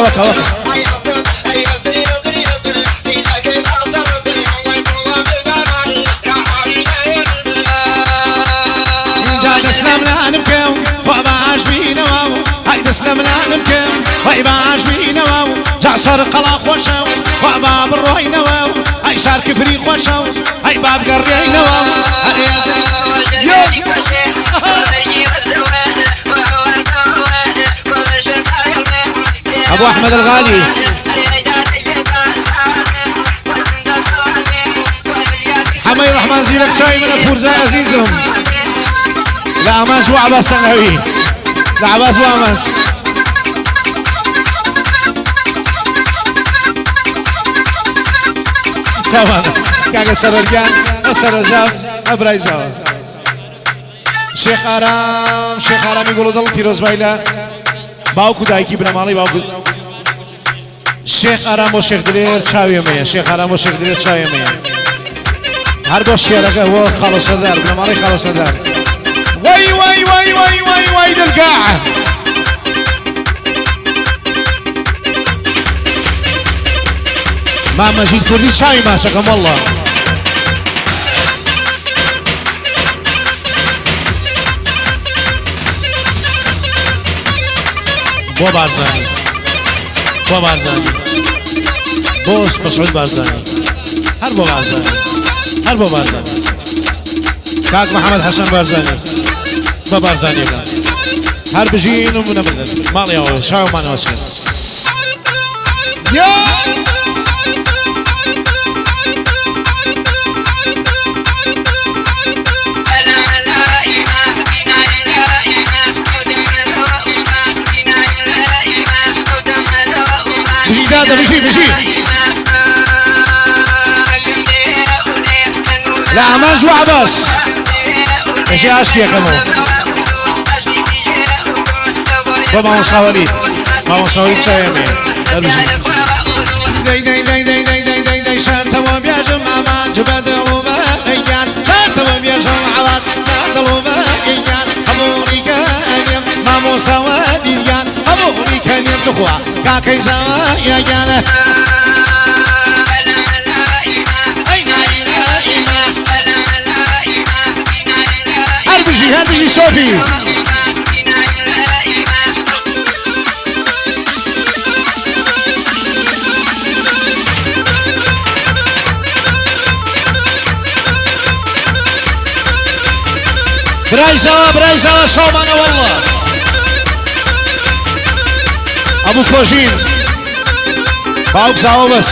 وكا تسلم لا نبكم وابا عاجبين واو هاي تسلم لا نبكم وابا عاجبين واو جعصر قلا خوشو وابا بروين واو هاي شارك فري خوشو هاي باب قرين واو ابو احمد الغالي حمي الرحمن زينك شاي من الفرزة عزيزهم لعماس وعباس النبي لعباس وعماس شباب كاك السرجان السرجاب ابراي زاوز شيخ آرام يقولوا ضل فيروز بايلا باوكو دايكي بنا مالي باوكو شيخ آرام وشيخ دلير تشاوي مية شيخ آرام وشيخ دلير تشاوي مية هر دوش يلقى هو خلص الدار بنا مالي خلص الدار وي وي وي وي وي وي للقاعة مع مجيد كردي شاي ما شكم والله بو بارزاني بو بارزاني بوس مسعود بارزاني هر بو بارزاني هر بو بارزاني كاك محمد حسن بارزاني بو بارزاني هر بجين ومن بدل مالي هو شاو ما نوصل بجي لا عماز وعباس اجي عشتي كمان بابا مصاولي بابا مصاولي تشايمي داي داي داي داي داي داي داي داي شانتا وبيجم ماما جبده وبيان شانتا وبيجم عواس شانتا وبيان أبوري كان مامو سوادي يان أبوري كان يمتخوا كاكي زايا يان هربجي صوفي برايزة صومانة والله ابو فوجين باوك زاو بس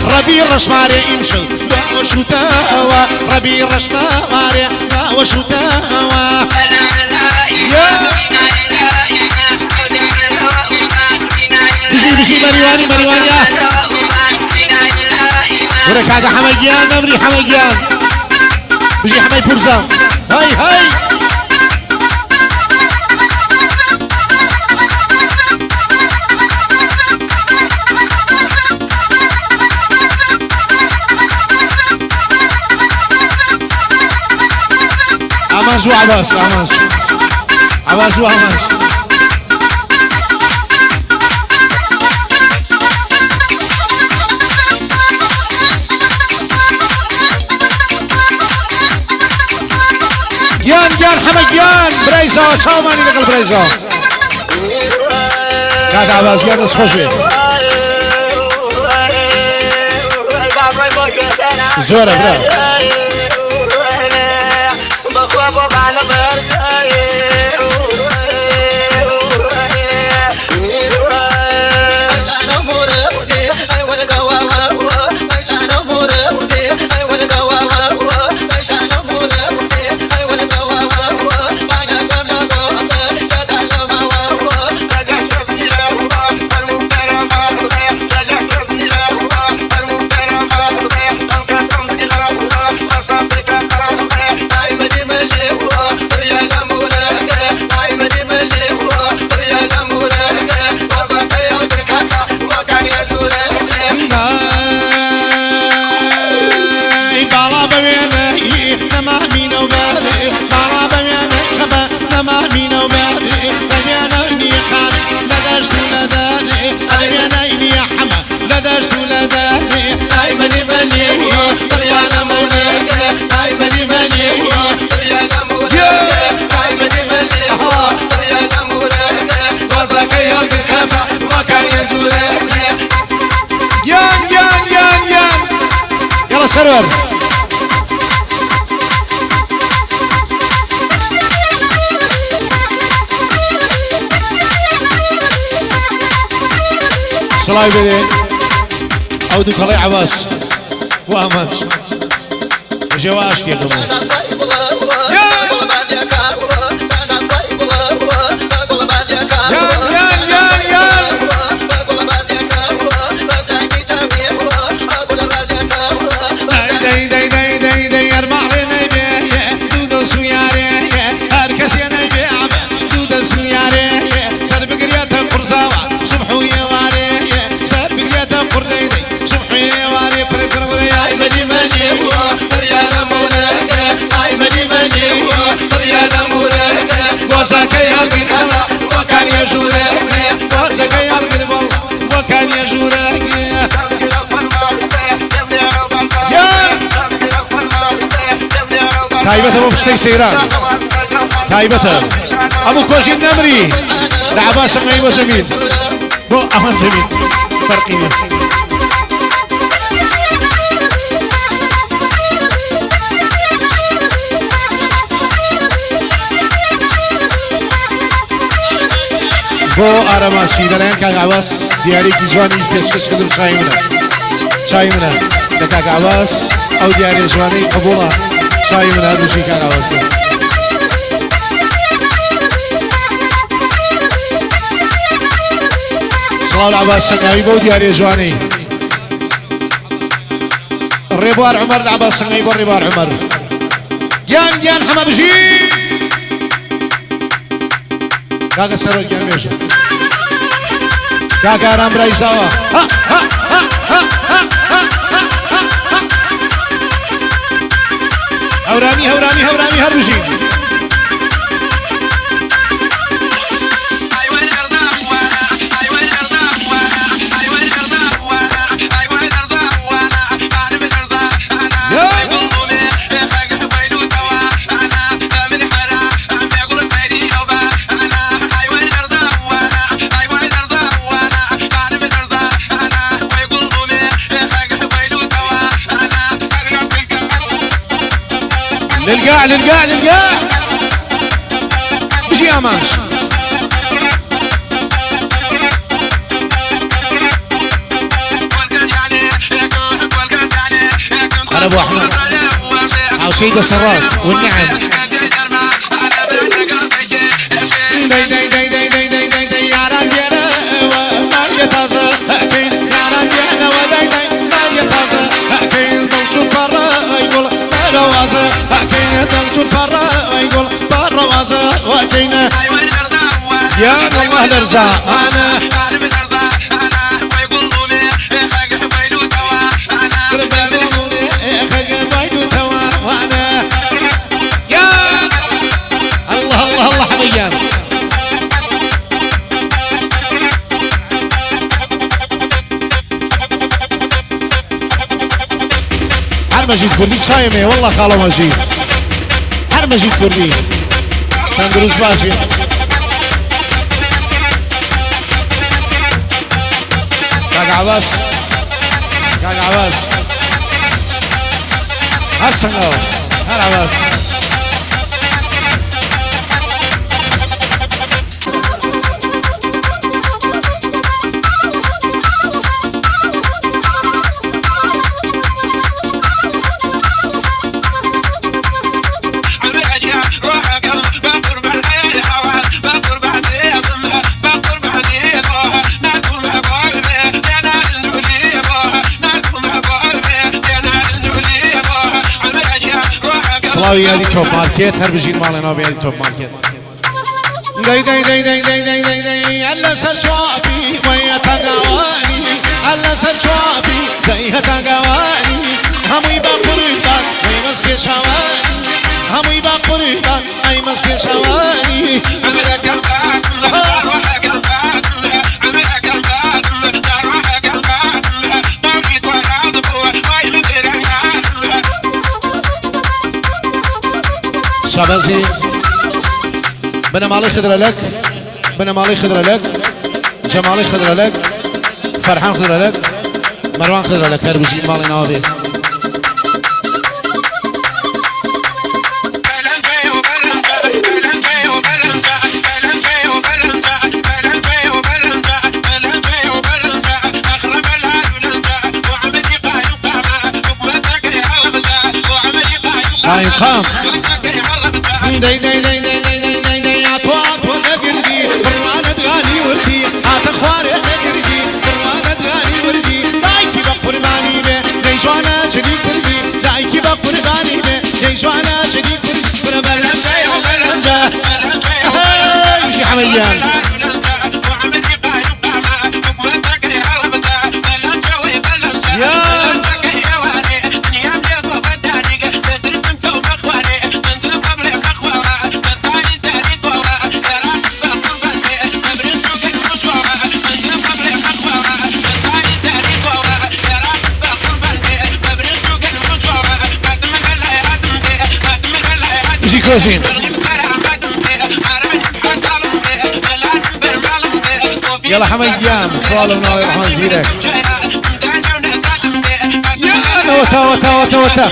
ربي الرشماري يمشي وشو تاوى ربي الرشماري وشو تاوى بجي مريواني ولك هذا حميجان نمري حميجان بجي حمي فرزة هاي عماز وعباس عباس وعماز جان حمد بريزة وصوماني لك البريزة قاعد عباس جان اصفشي زورة مامين وباري رميانا ويني خان لدشت ولداني رميانا ويني حما لدشت ولداني اي مني مني ريال مولاك اي مني مني ريال مولاك اي مني مني ريال مولاك وصاك يا الكفا وكان يزورك يان يلا سرور صلاة بيري عودك الله عباس وامج جواش يا قمر وصاك يا القلب وكان يجورك وصاك يا القلب وكان يجورك تايبته ابو بشتي سيران تايبته ابو كوشي النمري لعباس ايوه زميل بو امان زميل فرقينا بو ارماسي دلان كاك عباس دياري جواني بيسكش كدر شاي منا لكاك عباس او دياري جواني قبوله شاي منا بشي كاك عباس صلاة عباس سنعي بو دياري جواني الريبوار عمر العباس سنعي بو الريبوار عمر جان حمد بشي كاك سرور جان بيشو كاك رام رايزاوا هورامي هربشي للقاع مشي يا ماش انا ابو احمد عصيد السراس والنعم يا الله الارزاق انا يا الله حميان مجيد كردي شايمه والله خاله مجيد هر مجيد كردي تندروز باشي كاك عباس هر سنغاو هر عباس صلاوي هذه توب ماركت هربجين مالنا بهذه توب ماركت داي داي داي داي داي داي داي داي الله سلشوافي ويا تقواني الله سلشوافي ويا تقواني هم يبقى قربان ويمسي شواني همي بقربان اي مسير شواني عمرك شابازي بنا مالي خضرة لك بنا مالي خضرة لك جمالي خضرة لك فرحان خضرة لك مروان خضرة لك هرب جيب مالي نوافي قايم قام دي دي دي دي دي دي دي دي دي عطوات ولا قردي برمانة غالي وردي عتخواري على قردي برمانة غالي وردي دايكي بقرباني بي ديشوانا شديد قردي دايكي بقرباني بي ديشوانا شديد قردي بلا بلنجا وبلنجا مشي حميان كوزين يلا حمد جام صلاه ونور الرحمن زيرك يا وتا وتا وتا وتا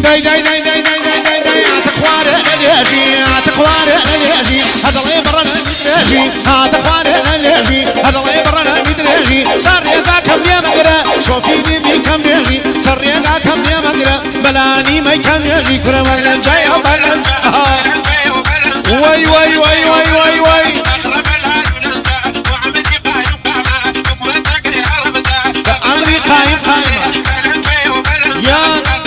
داي داي داي داي داي داي داي داي عتقواري الياجي عتقواري الياجي هذا الله يبرنا الياجي عتقواري الياجي هذا الله يبرنا الياجي صار يقع كم يا مقرا شوفيني بي كم ياجي صار يقع كم يا مقرا بلاني ما كم ياجي كل ولا جاي وبلن واي واي واي واي واي واي عمري قايم قايمه يا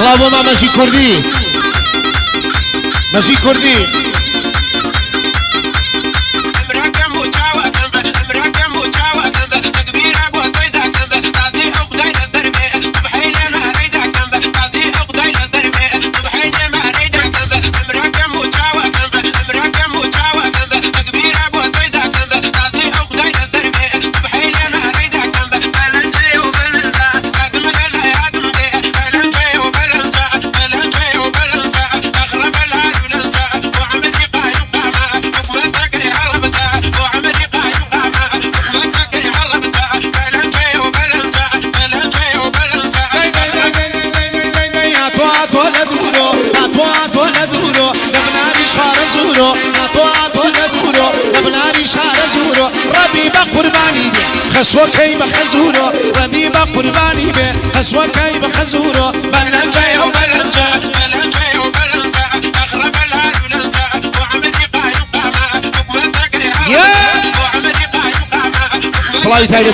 سلام ما ماشي كردي ماشي كردي قرباني به خسوة كيما خزورو ربيبة قرباني به خسوة كيما خزورو بلنجا يا بلنجا أغرب العالم بلنجا وعملي قايم قامة حكمتك يا وعملي قايم قامة صلاة تعالى